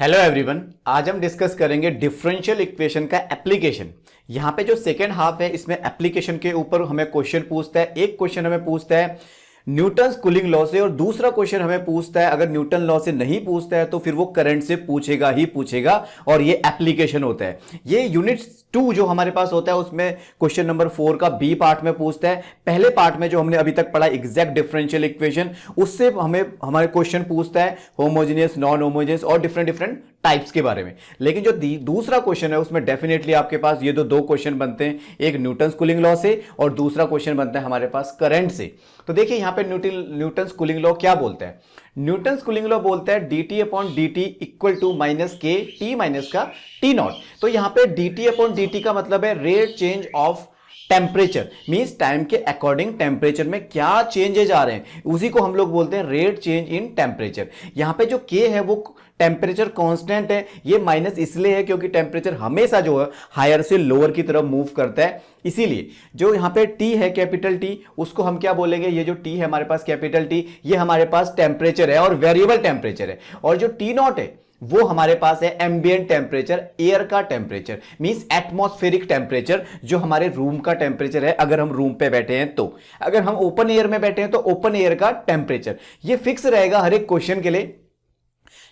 Hello everyone, आज हम discuss करेंगे डिफरेंशियल इक्वेशन का एप्लीकेशन। यहाँ पे जो सेकेंड हाफ है इसमें एप्लीकेशन के ऊपर हमें क्वेश्चन पूछता है। एक क्वेश्चन हमें पूछता है न्यूटन्स कूलिंग लॉ से और दूसरा क्वेश्चन हमें पूछता है, अगर न्यूटन लॉ से नहीं पूछता है तो फिर वो करंट से पूछेगा ही पूछेगा, और ये एप्लीकेशन होता है। ये यूनिट 2 जो हमारे पास होता है उसमें क्वेश्चन नंबर 4 का बी पार्ट में पूछता है। पहले पार्ट में जो हमने अभी तक पढ़ा एग्जैक्ट डिफरेंशियल इक्वेशन, उससे हमें हमारे क्वेश्चन पूछता है होमोजेनियस, नॉन होमोजेनियस और डिफरेंट डिफरेंट टाइप्स के बारे में। लेकिन जो दूसरा क्वेश्चन है उसमें डेफिनेटली आपके पास ये दो क्वेश्चन बनते हैं, एक न्यूटन्स कूलिंग लॉ से और दूसरा क्वेश्चन बनता है हमारे पास करंट से। तो देखिए यहाँ पे न्यूटन्स कूलिंग लॉ क्या बोलता है। न्यूटन्स कूलिंग लॉ बोलता है dt upon dt equal to minus k T minus का टी नॉट। तो यहाँ पे dt अपॉन dt का मतलब है rate change of temperature, means time के अकॉर्डिंग टेम्परेचर में क्या चेंजेज आ रहे हैं, उसी को हम लोग बोलते हैं रेट चेंज इन टेम्परेचर। यहाँ पे जो k है वो टेम्परेचर कांस्टेंट है, ये माइनस इसलिए है क्योंकि टेम्परेचर हमेशा जो है हायर से लोअर की तरफ मूव करता है। इसीलिए जो यहाँ पे T है कैपिटल T, उसको हम क्या बोलेंगे, ये जो T है हमारे पास कैपिटल T, ये हमारे पास टेम्परेचर है और वेरिएबल टेम्परेचर है। और जो T नॉट है वो हमारे पास है एम्बिएंट टेम्परेचर, एयर का टेम्परेचर, मींस एटमॉस्फेरिक टेम्परेचर, जो हमारे रूम का टेम्परेचर है अगर हम रूम पे बैठे हैं तो। अगर हम ओपन एयर में बैठे हैं तो ओपन एयर का टेम्परेचर ये फिक्स रहेगा हर एक क्वेश्चन के लिए।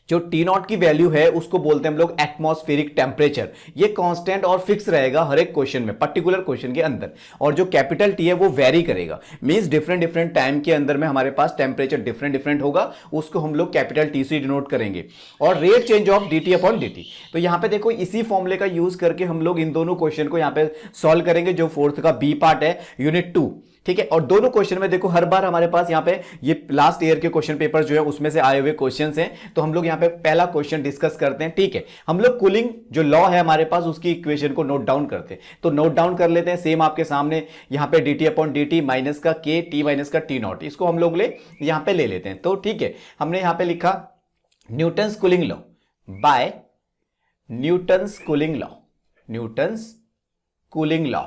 जो टी नॉट की वैल्यू है उसको बोलते हैं हम लोग एटमॉस्फेरिक टेम्परेचर, ये कांस्टेंट और फिक्स रहेगा हर एक क्वेश्चन में, पर्टिकुलर क्वेश्चन के अंदर। और जो कैपिटल टी है वो वेरी करेगा, मींस डिफरेंट डिफरेंट टाइम के अंदर में हमारे पास टेम्परेचर डिफरेंट डिफरेंट होगा, उसको हम लोग कैपिटल टी से डिनोट करेंगे। और rate change of dt upon dt, तो यहां पे देखो इसी फॉर्मूले का यूज करके हम लोग इन दोनों क्वेश्चन को यहां पे सॉल्व करेंगे, जो फोर्थ का बी पार्ट है यूनिट 2। ठीक है, और दोनों क्वेश्चन में देखो हर बार हमारे पास यहाँ पे ये लास्ट ईयर के क्वेश्चन पेपर जो है उसमें से आए हुए क्वेश्चंस हैं। तो हम लोग यहाँ पे पहला क्वेश्चन डिस्कस करते हैं। ठीक है, हम लोग कूलिंग जो लॉ है हमारे पास उसकी इक्वेशन को नोट डाउन करते हैं, तो नोट डाउन कर लेते हैं। सेम आपके सामने यहाँ पे dt अपॉन dt माइनस का k t माइनस का t नॉट, इसको हम लोग यहाँ पे ले लेते हैं। तो ठीक है, हमने यहाँ पे लिखा Newton's cooling law by Newton's cooling law, Newton's cooling law.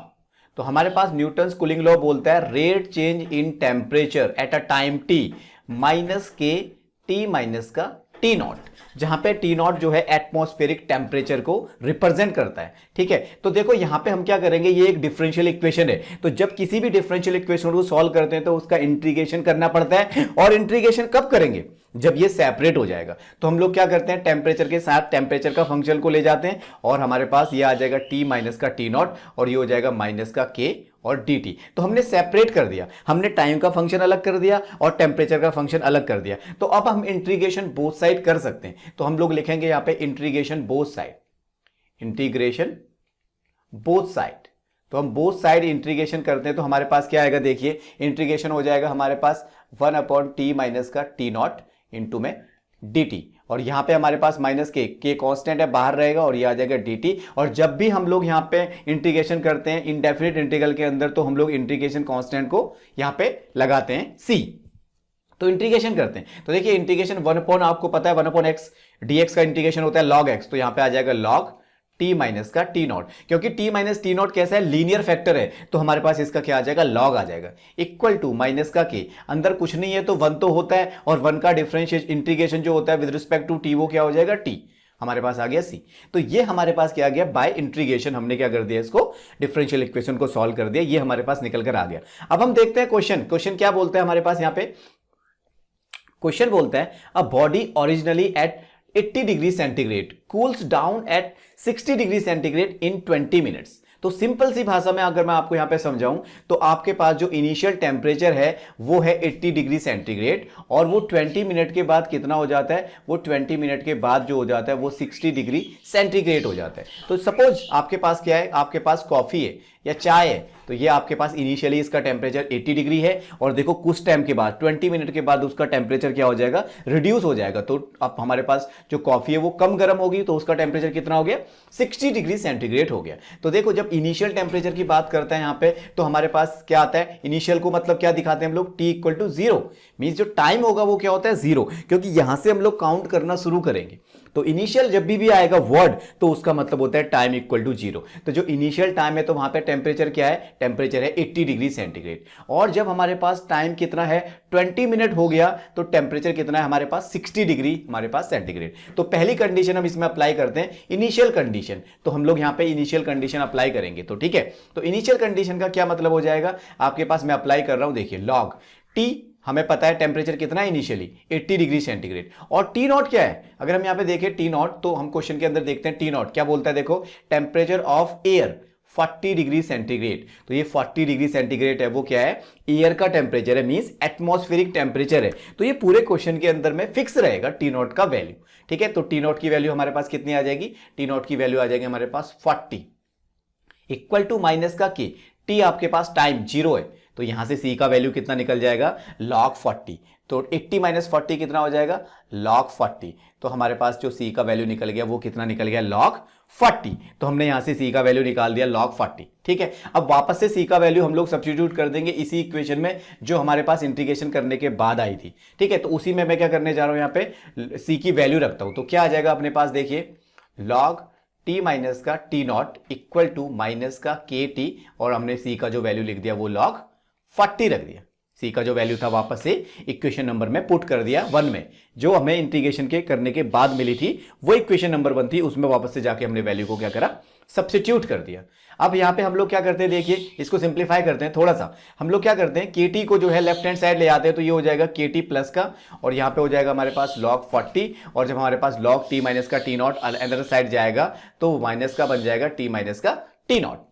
तो हमारे पास न्यूटन्स कूलिंग लॉ बोलता है rate change in temperature at a time t minus k T minus का टी नॉट, जहां पे टी नॉट जो है एटमॉस्फेरिक टेम्परेचर को रिप्रेजेंट करता है। ठीक है, तो देखो यहां पे हम क्या करेंगे, ये एक डिफरेंशियल इक्वेशन है, तो जब किसी भी डिफरेंशियल इक्वेशन को सॉल्व करते हैं तो उसका इंटीग्रेशन करना पड़ता है। और इंटीग्रेशन कब करेंगे, जब ये सेपरेट हो जाएगा। तो हम लोग क्या करते हैं, टेम्परेचर के साथ टेम्परेचर का फंक्शन को ले जाते हैं और हमारे पास ये आ जाएगा t माइनस का टी नॉट और ये हो जाएगा माइनस का k और dt। तो हमने सेपरेट कर दिया, हमने टाइम का फंक्शन अलग कर दिया और टेम्परेचर का फंक्शन अलग कर दिया। तो अब हम इंटीग्रेशन बोथ साइड कर सकते हैं। तो हम लोग लिखेंगे यहां पे integration both side, integration both side. तो हम बोथ साइड इंटीग्रेशन करते हैं तो हमारे पास क्या आएगा, देखिए इंटीग्रेशन हो जाएगा हमारे पास 1 अपॉन टी माइनस का टी नॉट इंटू में dt, और यहां पे हमारे पास माइनस के कांस्टेंट है बाहर रहेगा और ये आ जाएगा dt। और जब भी हम लोग यहां पे इंटीग्रेशन करते हैं इनडेफिनिट इंटीग्रल के अंदर, तो हम लोग इंटीग्रेशन कांस्टेंट को यहां पे लगाते हैं c। तो इंटीग्रेशन करते हैं तो देखिए इंटीग्रेशन 1 अपॉन, आपको पता है 1 अपॉन x dx का इंटीग्रेशन होता है log x, तो यहां पे आ जाएगा log t माइनस का टी नॉट, क्योंकि t माइनस टी नॉट कैसा है, लीनियर फैक्टर है, तो हमारे पास इसका क्या आ जाएगा, log आ जाएगा, इक्वल टू माइनस का k, अंदर कुछ नहीं है तो 1 तो होता है, और 1 का डिफरेंशिएट इंटीग्रेशन जो होता है विद रिस्पेक्ट टू t वो क्या हो जाएगा t, हमारे पास आ गया c। तो ये हमारे पास क्या आ गया, बाय इंटीग्रेशन हमने क्या कर दिया, इसको डिफरेंशियल इक्वेशन को सॉल्व कर दिया, ये हमारे पास निकल कर आ गया। अब हम देखते हैं क्वेश्चन क्या बोलते हैं हमारे पास। यहाँ पे क्वेश्चन बोलता है a body originally at 80 degree centigrade cools down at 60 degree centigrade in 20 minutes. तो सिंपल सी भाषा में अगर मैं आपको यहां पे समझाऊं तो आपके पास जो इनिशियल टेम्परेचर है वो है 80 डिग्री सेंटीग्रेड, और वो 20 मिनट के बाद कितना हो जाता है, वो 20 मिनट के बाद जो हो जाता है वो 60 डिग्री सेंटीग्रेड हो जाता है। तो सपोज आपके पास क्या है, आपके पास कॉफी है या चाय है, तो ये आपके पास इनिशियली इसका टेम्परेचर 80 डिग्री है, और देखो कुछ टाइम के बाद 20 मिनट के बाद उसका टेम्परेचर क्या हो जाएगा, रिड्यूस हो जाएगा। तो अब हमारे पास जो कॉफी है वो कम गर्म होगी, तो उसका टेम्परेचर कितना हो गया, 60 डिग्री सेंटीग्रेड हो गया। तो देखो जब इनिशियल टेम्परेचर की बात करते हैं यहाँ पे, तो हमारे पास क्या आता है, इनिशियल को मतलब क्या दिखाते हैं हम लोग, t इक्वल टू 0, मींस जो टाइम होगा वो क्या होता है 0, क्योंकि यहां से हम लोग काउंट करना शुरू करेंगे। तो इनिशियल जब भी आएगा वर्ड तो उसका मतलब होता है टाइम इक्वल टू 0। तो जो इनिशियल टाइम है तो वहां पे टेम्परेचर क्या है, टेम्परेचर है 80 डिग्री सेंटीग्रेड। और जब हमारे पास टाइम कितना है 20 मिनट हो गया तो टेम्परेचर कितना है हमारे पास 60 डिग्री हमारे पास सेंटीग्रेड। तो पहली कंडीशन हम इसमें अप्लाई करते हैं इनिशियल कंडीशन, तो हम लोग यहां पे इनिशियल कंडीशन अप्लाई करेंगे। तो ठीक है, तो इनिशियल कंडीशन का क्या मतलब हो जाएगा आपके पास, मैं अप्लाई कर रहा हूं, देखिए लॉग टी, हमें पता है टेम्परेचर कितना है इनिशियली 80 डिग्री सेंटीग्रेड, और टी नॉट क्या है, अगर हम यहां पे देखें टी नॉट तो हम क्वेश्चन के अंदर देखते हैं टी नॉट क्या बोलता है, देखो temperature of air 40 degree centigrade. तो ये 40 डिग्री सेंटीग्रेड है वो क्या है, एयर का टेम्परेचर है, मींस एटमॉस्फेरिक टेम्परेचर है। तो ये पूरे क्वेश्चन के अंदर में फिक्स रहेगा टी नॉट का वैल्यू। ठीक है, तो टी नॉट की वैल्यू हमारे पास कितनी आ जाएगी, टी नॉट की वैल्यू आ जाएगी हमारे पास 40 इक्वल टू माइनस का के, टी आपके पास टाइम 0 है तो यहां से सी का वैल्यू कितना निकल जाएगा log 40। तो 80 माइनस 40 कितना हो जाएगा log 40। तो हमारे पास जो सी का वैल्यू निकल गया वो कितना निकल गया log 40। तो हमने यहां से सी का वैल्यू निकाल दिया log 40। ठीक है, अब वापस से सी का वैल्यू हम लोग सब्स्टिट्यूट कर देंगे इसी इक्वेशन में जो हमारे पास इंटीग्रेशन करने के बाद आई थी। ठीक है, तो उसी में मैं क्या करने जा रहा हूं, यहां पे सी की वैल्यू रखता हूं। तो क्या आ जाएगा अपने पास, देखिए log टी माइनस का T naught equal to minus का के टी, और हमने सी का जो वैल्यू लिख दिया वो log 40 रख दिया। सी का जो वैल्यू था वापस से इक्वेशन नंबर में पुट कर दिया 1 में, जो हमें इंटीग्रेशन के करने के बाद मिली थी वो इक्वेशन नंबर 1 थी, उसमें वापस से जाके हमने वैल्यू को क्या करा, सब्स्टिट्यूट कर दिया। अब यहां पे हम लोग क्या करते हैं, देखिए इसको सिंप्लीफाई करते हैं थोड़ा सा। हम लोग क्या करते हैं, केटी को जो है लेफ्ट हैंड साइड ले आते हैं, तो ये हो जाएगा केटी प्लस का, और यहां पे हो जाएगा हमारे पास log 40, और जब हमारे पास log टी माइनस का टी नॉट अदर साइड जाएगा तो माइनस का बन जाएगा टी माइनस का टी नॉट।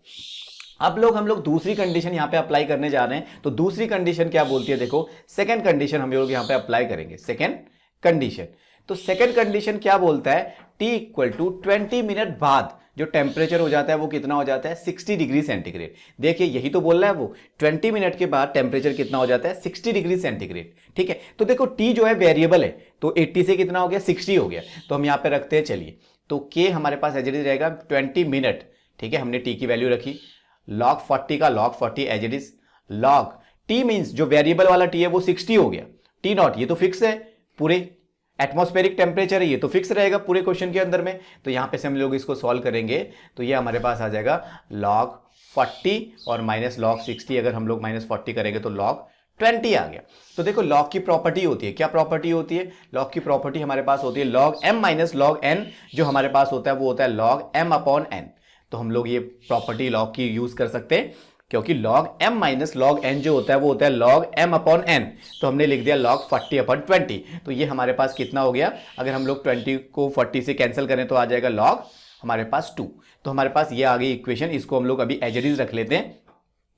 अब हम लोग दूसरी कंडीशन यहां पे अप्लाई करने जा रहे हैं। तो दूसरी कंडीशन क्या बोलती है, देखो सेकंड कंडीशन हम लोग यहां पे अप्लाई करेंगे, सेकंड कंडीशन। तो सेकंड कंडीशन क्या बोलता है, T इक्वल टू 20 मिनट बाद जो टेम्परेचर हो जाता है वो कितना हो जाता है 60 डिग्री सेंटीग्रेड। देखिए यही तो बोल रहा है वो, 20 मिनट के बाद टेम्परेचर कितना हो जाता है 60 डिग्री सेंटीग्रेड। ठीक है, तो देखो T जो है वेरिएबल है, तो 80 से कितना हो गया 60 हो गया, तो हम यहां पे रखते हैं, चलिए तो K हमारे पास एज इट इज रहेगा 20 मिनट। ठीक है, हमने T की वैल्यू रखी, log 40 का log 40 as it is, log T means जो वेरिएबल वाला T है वो 60 हो गया, T नॉट ये तो फिक्स है, पूरे एटमॉस्फेरिक टेम्परेचर है ये तो फिक्स रहेगा पूरे क्वेश्चन के अंदर में। तो यहां पे से हम लोग इसको सॉल्व करेंगे तो ये हमारे पास आ जाएगा log 40 और माइनस log 60, अगर हम लोग माइनस 40 करेंगे तो log 20 आ गया। तो देखो log की प्रॉपर्टी होती है, क्या प्रॉपर्टी होती है, log की प्रॉपर्टी हमारे पास होती है log m minus log n, जो हमारे पास होता है वो होता है log m अपॉन n। तो हम लोग ये प्रॉपर्टी log की यूज कर सकते हैं, क्योंकि log m minus log n जो होता है वो होता है log m अपॉन n। तो हमने लिख दिया log 40 अपॉन 20। तो ये हमारे पास कितना हो गया, अगर हम लोग 20 को 40 से कैंसिल करें तो आ जाएगा log हमारे पास 2। तो हमारे पास ये आ गई इक्वेशन, इसको हम लोग अभी एज इट इज रख लेते हैं,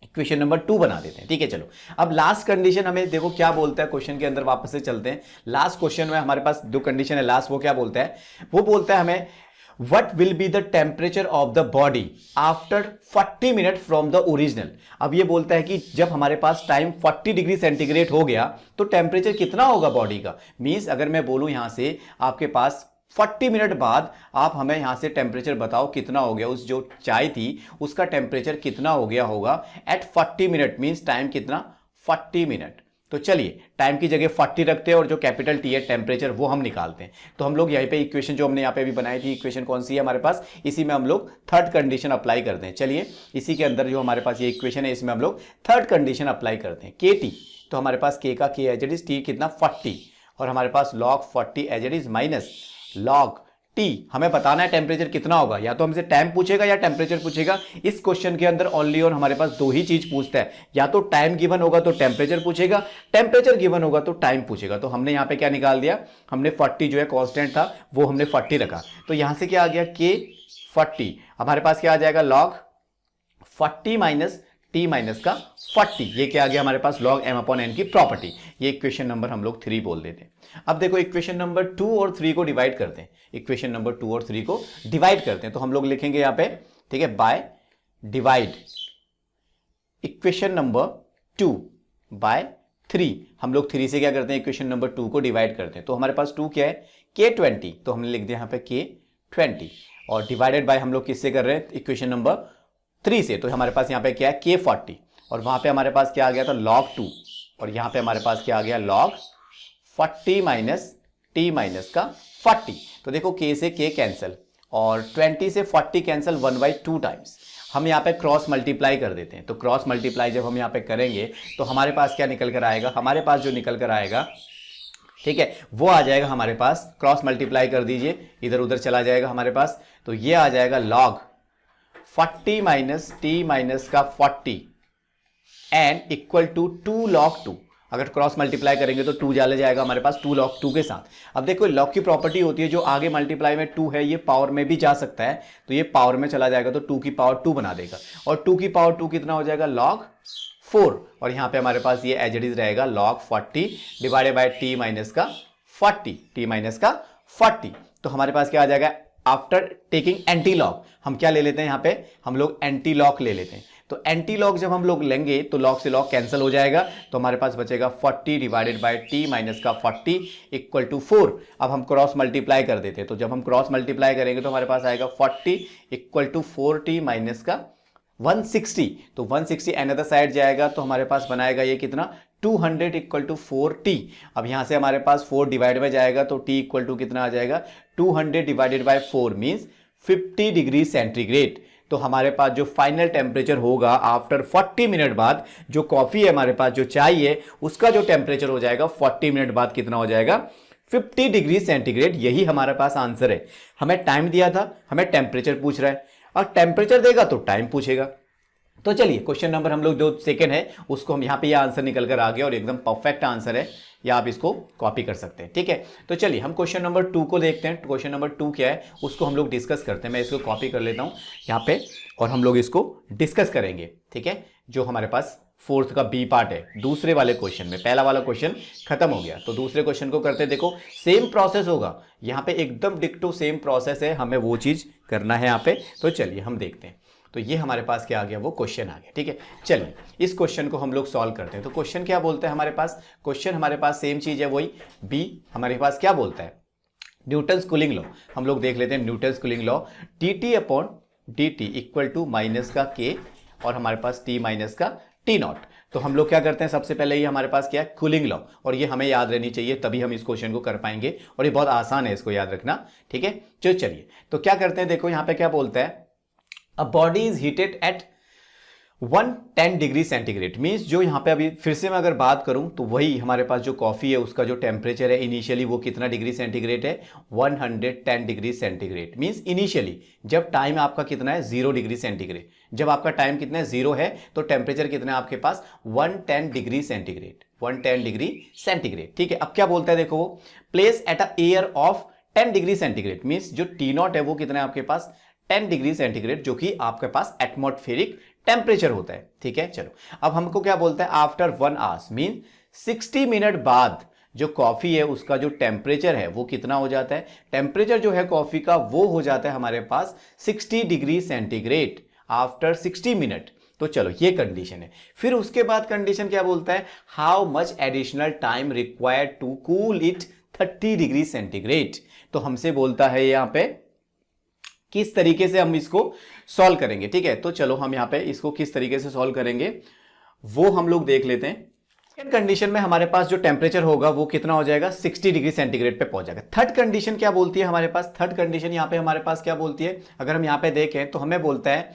इक्वेशन नंबर 2 बना देते हैं। ठीक है, चलो अब लास्ट कंडीशन हमें देखो क्या बोलता है, क्वेश्चन के अंदर वापस से चलते हैं। लास्ट क्वेश्चन में हमारे पास दो कंडीशन है, लास्ट वो क्या बोलता है, वो बोलता है हमें What will be the temperature of the body after 40 minute from the original। अब ये बोलता है कि जब हमारे पास टाइम 40 डिग्री सेंटीग्रेड हो गया तो टेम्परेचर कितना होगा बॉडी का। मींस अगर मैं बोलूं यहां से आपके पास 40 मिनट बाद आप हमें यहां से टेम्परेचर बताओ कितना हो गया, उस जो चाय थी उसका टेम्परेचर कितना हो गया होगा एट 40 मिनट, मींस टाइम कितना 40 मिनट। तो चलिए टाइम की जगह 40 रखते हैं और जो कैपिटल टी है टेम्परेचर वो हम निकालते हैं। तो हम लोग यहीं पे इक्वेशन जो हमने यहाँ पे अभी बनाई थी, इक्वेशन कौन सी है हमारे पास, इसी में हम लोग थर्ड कंडीशन अप्लाई करते हैं। चलिए इसी के अंदर जो हमारे पास ये इक्वेशन है इसमें हम लोग थर्ड कंडीशन अप्लाई करते हैं, के टी। तो हमारे पास के का के एज इट इज, टी कितना 40, और हमारे पास log 40 as it is minus log T. हमें बताना है टेम्परेचर कितना होगा, या तो हमसे टाइम पूछेगा या टेम्परेचर पूछेगा। इस क्वेश्चन के अंदर ओनली और हमारे पास दो ही चीज पूछता है, या तो टाइम गिवन होगा तो टेम्परेचर पूछेगा, टेम्परेचर गिवन होगा तो टाइम पूछेगा। तो हमने यहाँ पे क्या निकाल दिया, हमने 40 जो है कांस्टेंट था वो हमने 40 रखा। तो यहां से क्या आ गया के 40, हमारे पास क्या आ जाएगा log 40 माइनस टी माइनस का 40, ये क्या आ गया हमारे पास log m अपॉन n की प्रॉपर्टी। ये इक्वेशन नंबर हम लोग 3 बोल देते हैं। अब देखो इक्वेशन नंबर 2 और 3 को डिवाइड करते हैं, इक्वेशन नंबर 2 और 3 को डिवाइड करते हैं। तो हम लोग लिखेंगे यहां पे, ठीक है, by divide equation number 2 by 3। हम लोग 3 से क्या करते हैं, इक्वेशन नंबर 2 को डिवाइड करते हैं। तो हमारे पास 2 क्या है k20, तो हमने लिख दिया यहां पे k20, और डिवाइडेड बाय हम लोग किससे कर रहे हैं, इक्वेशन नंबर 3 से। तो हमारे पास यहाँ पे क्या है k40, और वहां पे हमारे पास क्या आ गया था log 2, और यहाँ पे हमारे पास क्या आ गया log 40 माइनस टी माइनस का 40। तो देखो k से k कैंसिल और 20 से 40 कैंसिल 1/2 टाइम्स। हम यहाँ पे क्रॉस मल्टीप्लाई कर देते हैं। तो क्रॉस मल्टीप्लाई जब हम यहाँ पे करेंगे तो हमारे पास क्या निकल कर आएगा, हमारे पास जो निकल कर आएगा, ठीक है, वो आ जाएगा हमारे पास, क्रॉस मल्टीप्लाई कर दीजिए, इधर उधर चला जाएगा हमारे पास, तो ये आ जाएगा log 40 माइनस टी माइनस का 40 एंड इक्वल टू 2 log 2। अगर क्रॉस मल्टीप्लाई करेंगे तो 2 चला जाएगा हमारे पास 2 log 2 के साथ। अब देखो log की प्रॉपर्टी होती है जो आगे मल्टीप्लाई में 2 है ये पावर में भी जा सकता है, तो ये पावर में चला जाएगा तो 2 की पावर 2 बना देगा, और 2 की पावर 2 कितना हो जाएगा log 4, और यहां पे हमारे पास ये एज इट इज रहेगा log 40 divided by T minus का 40, टी माइनस का 40। तो हमारे पास क्या आ जाएगा, आफ्टर टेकिंग एंटी लॉग हम क्या ले लेते हैं, यहां पे हम लोग एंटी लॉग ले लेते हैं। तो एंटी लॉग जब हम लोग लेंगे तो लॉग से लॉग कैंसिल हो जाएगा, तो हमारे पास बचेगा 40 डिवाइडेड बाय टी माइनस का 40 इक्वल टू 4। अब हम क्रॉस मल्टीप्लाई कर देते हैं, तो जब हम क्रॉस मल्टीप्लाई करेंगे तो हमारे पास आएगा 40 इक्वल टू 4t माइनस का 160। तो 160 अनदर साइड जाएगा तो हमारे पास बनाएगा ये कितना, 200 इक्वल टू 4t। अब यहां से हमारे पास 4 डिवाइड में जाएगा तो t इक्वल टू कितना आ जाएगा, 200 divided by 4 means 50 degree centigrade. तो हमारे पास जो फाइनल टेम्परेचर होगा आफ्टर 40 मिनट बाद, जो कॉफी है हमारे पास, जो चाय है, उसका जो टेम्परेचर हो जाएगा 40 मिनट बाद कितना हो जाएगा, 50 डिग्री सेंटीग्रेड। यही हमारे पास आंसर है। हमें टाइम दिया था, हमें टेम्परेचर पूछ रहा है, और टेम्परेचर देगा तो टाइम पूछेगा। तो चलिए क्वेश्चन नंबर हम लोग जो सेकंड है उसको हम यहाँ पे ये आंसर निकल कर आ गया और एकदम परफेक्ट आंसर है, या आप इसको कॉपी कर सकते हैं, ठीक है। तो चलिए हम क्वेश्चन नंबर 2 को देखते हैं। क्वेश्चन नंबर 2 क्या है उसको हम लोग डिस्कस करते हैं। मैं इसको कॉपी कर लेता हूँ यहाँ पे और हम लोग इसको डिस्कस करेंगे, ठीक है। जो हमारे पास फोर्थ का बी पार्ट है दूसरे वाले क्वेश्चन में, पहला वाला क्वेश्चन खत्म हो गया, तो दूसरे क्वेश्चन को करते हैं। देखो सेम प्रोसेस होगा यहाँ पे, एकदम डिक्टो सेम प्रोसेस है, हमें वो चीज करना है यहाँ पे। तो चलिए हम देखते हैं। तो ये हमारे पास क्या आ गया, वो क्वेश्चन आ गया, ठीक है। चलिए इस क्वेश्चन को हम लोग सॉल्व करते हैं। तो क्वेश्चन क्या बोलता है हमारे पास, क्वेश्चन हमारे पास सेम चीज है, वही बी हमारे पास क्या बोलता है, न्यूटन्स कूलिंग लॉ। हम लोग देख लेते हैं Newton's cooling law, dt upon dt equal to minus का k और हमारे पास t माइनस का t नॉट। तो हम लोग क्या करते हैं, सबसे पहले ये हमारे पास क्या है, कूलिंग लॉ, और ये हमें याद रहनी चाहिए तभी हम इस क्वेश्चन को कर पाएंगे, और ये बहुत आसान है, इसको याद रखना, ठीक है। चलिए तो क्या करते हैं, देखो यहाँ पे क्या बोलता है, a body is heated at 110 degree centigrade. Means जो यहाँ पे अभी फिर से मैं अगर बात करूं तो वही हमारे पास जो कॉफी है उसका जो टेम्परेचर है इनिशियली वो कितना डिग्री सेंटीग्रेड है, 110 डिग्री सेंटीग्रेड। मीन्स इनिशियली जब टाइम आपका कितना है 0 डिग्री सेंटीग्रेड, जब आपका टाइम कितना है 0 है तो टेम्परेचर कितना है आपके पास 110 डिग्री सेंटीग्रेड, 110 डिग्री सेंटीग्रेड, ठीक है। अब क्या बोलता है देखो, वो place at a air of 10 degree centigrade. Means जो टी नॉट है वो कितना है आपके पास 10 डिग्री सेंटीग्रेड, जो कि आपके पास एटमॉस्फेरिक टेम्परेचर होता है, ठीक है। चलो अब हमको क्या बोलता है, आफ्टर 1 आवर्स मीन 60 मिनट बाद जो कॉफी है उसका जो टेम्परेचर है वो कितना हो जाता है, टेम्परेचर जो है कॉफी का वो हो जाता है हमारे पास 60 डिग्री सेंटीग्रेड आफ्टर 60 मिनट। तो चलो ये कंडीशन है। फिर उसके बाद कंडीशन क्या बोलता है, how much additional time required to cool it 30 degree centigrade. तो हमसे बोलता है यहाँ पे किस तरीके से हम इसको सॉल्व करेंगे, ठीक है। तो चलो हम यहाँ पे इसको किस तरीके से सॉल्व करेंगे वो हम लोग देख लेते हैं। सेकंड कंडीशन में हमारे पास जो टेम्परेचर होगा वो कितना हो जाएगा, 60 डिग्री सेंटीग्रेड पे पहुंच जाएगा। थर्ड कंडीशन क्या बोलती है हमारे पास, थर्ड कंडीशन यहाँ पे हमारे पास क्या बोलती है, अगर हम यहाँ पे देखें तो हमें बोलता है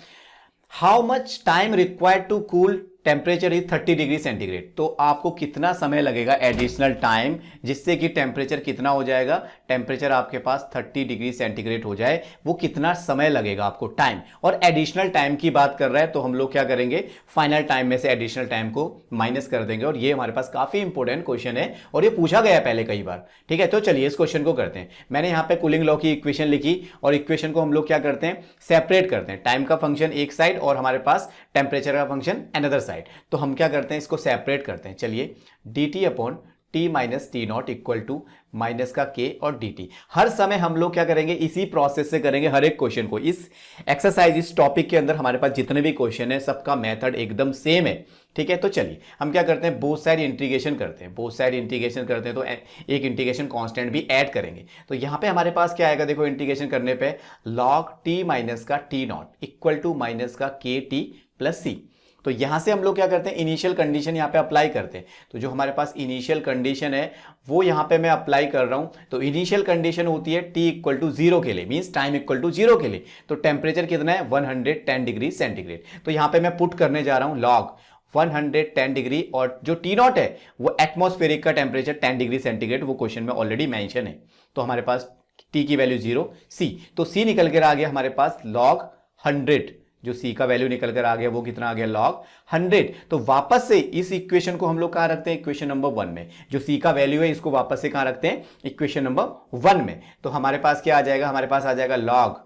how much time required to cool temperature is 30 degree centigrade. तो आपको कितना समय लगेगा एडिशनल टाइम, जिससे कि टेम्परेचर कितना हो जाएगा, टेम्परेचर आपके पास 30 डिग्री सेंटीग्रेड हो जाए, वो कितना समय लगेगा आपको टाइम। और एडिशनल टाइम की बात कर रहा है तो हम लोग क्या करेंगे, फाइनल टाइम में से एडिशनल टाइम को माइनस कर देंगे। और ये हमारे पास काफी इंपॉर्टेंट क्वेश्चन है और ये पूछा गया पहले कई बार, ठीक है। तो चलिए इस क्वेश्चन को करते हैं। मैंने यहाँ पे कूलिंग लॉ की इक्वेशन लिखी और इक्वेशन को हम लोग क्या करते हैं, सेपरेट करते हैं, टाइम का फंक्शन एक साइड और हमारे पास टेम्परेचर का फंक्शन अनदर साइड। तो हम क्या करते हैं, इसको सेपरेट करते हैं। चलिए dt upon T minus T naught equal to minus का k और dt। हर समय हम लोग क्या करेंगे, इसी प्रोसेस से करेंगे हर एक क्वेश्चन को। इस एक्सरसाइज, इस टॉपिक के अंदर हमारे पास जितने भी क्वेश्चन है सबका मेथड एकदम सेम है, ठीक है। तो चलिए हम क्या करते हैं, बोथ साइड इंटीग्रेशन करते हैं। बोथ साइड इंटीग्रेशन करते हैं तो एक इंटीग्रेशन कांस्टेंट भी ऐड करेंगे। तो यहां पे हमारे पास क्या आएगा, देखो इंटीग्रेशन करने पे log t माइनस का T naught equal to minus का के टी प्लस सी। तो यहां से हम लोग क्या करते हैं, इनिशियल कंडीशन यहां पे अप्लाई करते हैं। तो जो हमारे पास इनिशियल कंडीशन है वो यहां पे मैं अप्लाई कर रहा हूं। तो इनिशियल कंडीशन होती है t इक्वल टू 0 के लिए, मींस टाइम इक्वल टू 0 के लिए। तो टेम्परेचर कितना है 110 डिग्री सेंटीग्रेड। तो यहां पे मैं पुट करने जा रहा हूं लॉग 110 डिग्री, और जो टी नॉट है वो एटमॉस्फेरिक का टेम्परेचर 10 डिग्री सेंटीग्रेड, वो क्वेश्चन में ऑलरेडी मेंशन है। तो हमारे पास टी की वैल्यू 0, सी, तो सी निकल कर आ गया हमारे पास लॉग 100। जो सी का वैल्यू निकल कर आ गया वो कितना आ गया, लॉग 100। तो वापस से इस इक्वेशन को हम लोग कहां रखते हैं, इक्वेशन नंबर 1 में। जो सी का वैल्यू है इसको वापस से कहां रखते हैं, इक्वेशन नंबर 1 में। तो हमारे पास क्या आ जाएगा, हमारे पास आ जाएगा लॉग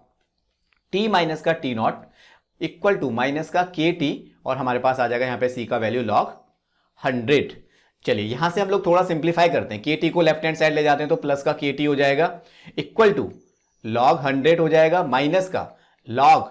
टी माइनस का T naught equal to minus का के टी, और हमारे पास आ जाएगा यहां पे सी का वैल्यू लॉग 100। चलिए यहां से हम लोग थोड़ा सिंप्लीफाई करते हैं, के टी को लेफ्ट हैंड साइड ले जाते हैं तो प्लस का के टी हो जाएगा इक्वल टू लॉग 100 हो जाएगा माइनस का लॉग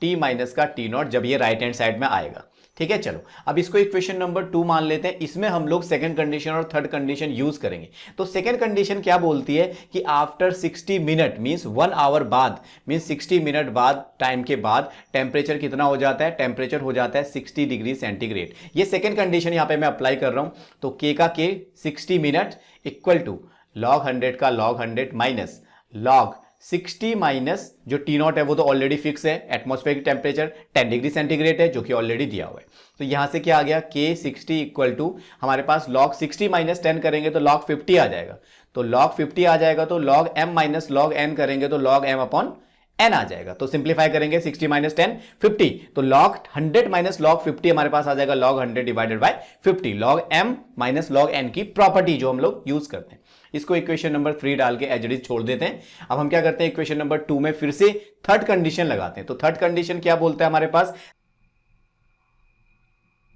टी माइनस का टी नॉट, जब ये राइट हैंड साइड में आएगा। ठीक है, चलो अब इसको इक्वेशन नंबर 2 मान लेते हैं। इसमें हम लोग सेकंड कंडीशन और थर्ड कंडीशन यूज करेंगे। तो सेकंड कंडीशन क्या बोलती है कि आफ्टर 60 मिनट मींस 1 आवर बाद, मींस 60 मिनट बाद, टाइम के बाद टेम्परेचर कितना हो जाता है, टेम्परेचर हो जाता है 60 डिग्री सेंटीग्रेड। ये सेकंड कंडीशन यहां पे मैं अप्लाई कर रहा हूं। तो के का के 60 मिनट इक्वल टू लॉग 100 का लॉग 100 माइनस लॉग 60 माइनस जो टी नॉट है वो तो ऑलरेडी फिक्स है, एटमॉस्फेरिक टेम्परेचर 10 डिग्री सेंटीग्रेड है जो कि ऑलरेडी दिया हुआ है। तो यहां से क्या आ गया, के 60 इक्वल टू हमारे पास लॉग 60 माइनस 10 करेंगे तो लॉग 50 आ जाएगा। तो लॉग 50 आ जाएगा तो log m minus log n करेंगे तो लॉग m अपॉन n आ जाएगा। तो सिंप्लीफाई करेंगे 60 माइनस 10 50, तो लॉग 100 माइनस लॉग 50 हमारे पास आ जाएगा log 100 divided by 50, log m minus log n की प्रॉपर्टी जो हम लोग यूज करते हैं। इसको इक्वेशन नंबर 3 डाल के एज इट इज छोड़ देते हैं। अब हम क्या करते हैं, इक्वेशन नंबर 2 में फिर से थर्ड कंडीशन लगाते हैं। तो थर्ड कंडीशन क्या बोलता है हमारे पास,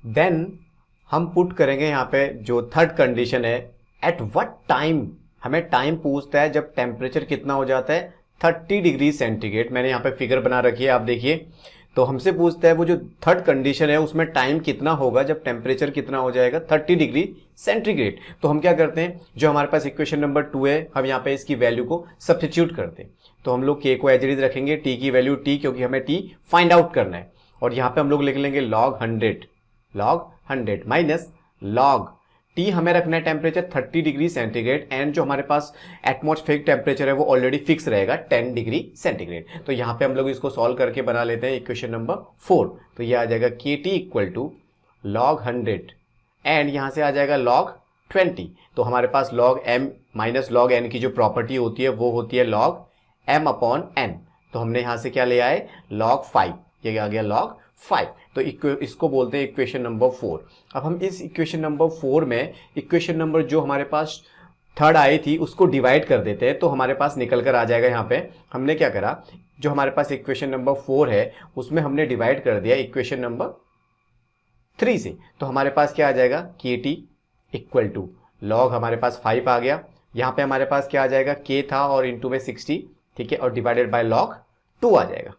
देन हम पुट करेंगे यहां पे जो थर्ड कंडीशन है, एट व्हाट टाइम, हमें टाइम पूछता है जब टेम्परेचर कितना हो जाता है 30 डिग्री सेंटीग्रेड। मैंने यहां पे फिगर बना रखी है, आप देखिए। तो हमसे पूछता है वो जो थर्ड कंडीशन है उसमें टाइम कितना होगा जब टेम्परेचर कितना हो जाएगा 30 डिग्री सेंटीग्रेड। तो हम क्या करते हैं, जो हमारे पास इक्वेशन नंबर 2 है, हम यहाँ पे इसकी वैल्यू को सब्स्टिट्यूट करते हैं। तो हम लोग के को एज इट इज रखेंगे, टी की वैल्यू टी, क्योंकि हमें टी फाइंड आउट करना है। और यहाँ पे हम लोग लिख लेंगे लॉग 100 माइनस लॉग टी हमें रखना है टेम्परेचर 30 डिग्री सेंटीग्रेड, एंड जो हमारे पास एटमॉस्फेरिक टेम्परेचर है वो ऑलरेडी फिक्स रहेगा 10 डिग्री सेंटीग्रेड। तो यहाँ पे हम लोग इसको सॉल्व करके बना लेते हैं इक्वेशन नंबर 4। तो ये आ जाएगा के T equal to log 100 and यहाँ से आ जाएगा लॉग 20। तो हमारे पास log m minus log n की जो प्रॉपर्टी होती है वो होती है लॉग m अपॉन n। तो हमने यहाँ से क्या लिया है, लॉग 5, ये आ गया लॉग 5। तो इसको बोलते हैं इक्वेशन नंबर 4। अब हम इस इक्वेशन नंबर 4 में इक्वेशन नंबर जो हमारे पास थर्ड आई थी उसको डिवाइड कर देते हैं। तो हमारे पास निकल कर आ जाएगा, यहाँ पे हमने क्या करा, जो हमारे पास इक्वेशन नंबर 4 है उसमें हमने डिवाइड कर दिया इक्वेशन नंबर 3 से। तो हमारे पास क्या आ जाएगा, के टी इक्वल टू लॉग हमारे पास 5 आ गया। यहाँ पे हमारे पास क्या आ जाएगा, के था और इंटू में 60, ठीक है, और डिवाइडेड बाय लॉग 2 आ जाएगा।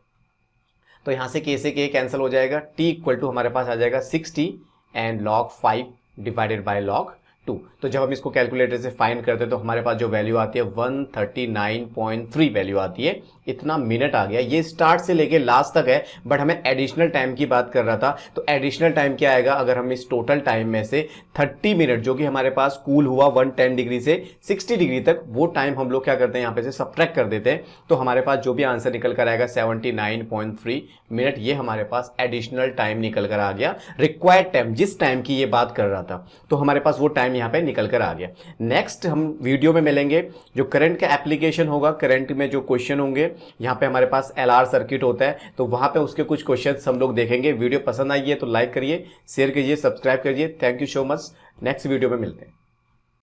तो यहां से के कैंसिल हो जाएगा, t इक्वल टू हमारे पास आ जाएगा 60 and log 5 divided by log 2। तो जब हम इसको कैलकुलेटर से फाइंड करते हैं तो हमारे पास जो वैल्यू आती है 139.3 वैल्यू आती है। इतना मिनट आ गया, ये स्टार्ट से लेके लास्ट तक है, बट हमें एडिशनल टाइम की बात कर रहा था। तो एडिशनल टाइम क्या आएगा, अगर हम इस टोटल टाइम में से 30 मिनट जो कि हमारे पास कूल हुआ 110 डिग्री से 60 डिग्री तक, वो टाइम हम लोग क्या करते हैं यहाँ पे से सब्ट्रैक्ट कर देते हैं। तो हमारे पास जो भी आंसर निकल कर आएगा 79.3 मिनट, ये हमारे पास एडिशनल टाइम निकल कर आ गया, रिक्वायर्ड टाइम जिस टाइम की ये बात कर रहा था। तो हमारे पास वो टाइम यहाँ पे निकल कर आ गया। नेक्स्ट हम वीडियो में मिलेंगे, जो करंट का एप्लीकेशन होगा, करंट में जो क्वेश्चन होंगे, यहाँ पे हमारे पास LR सर्किट होता है, तो वहां पे उसके कुछ क्वेश्चंस हम लोग देखेंगे। वीडियो पसंद आई है तो लाइक करिए, शेयर कीजिए, सब्सक्राइब करिए। Thank you so much. Next video में मिलते हैं।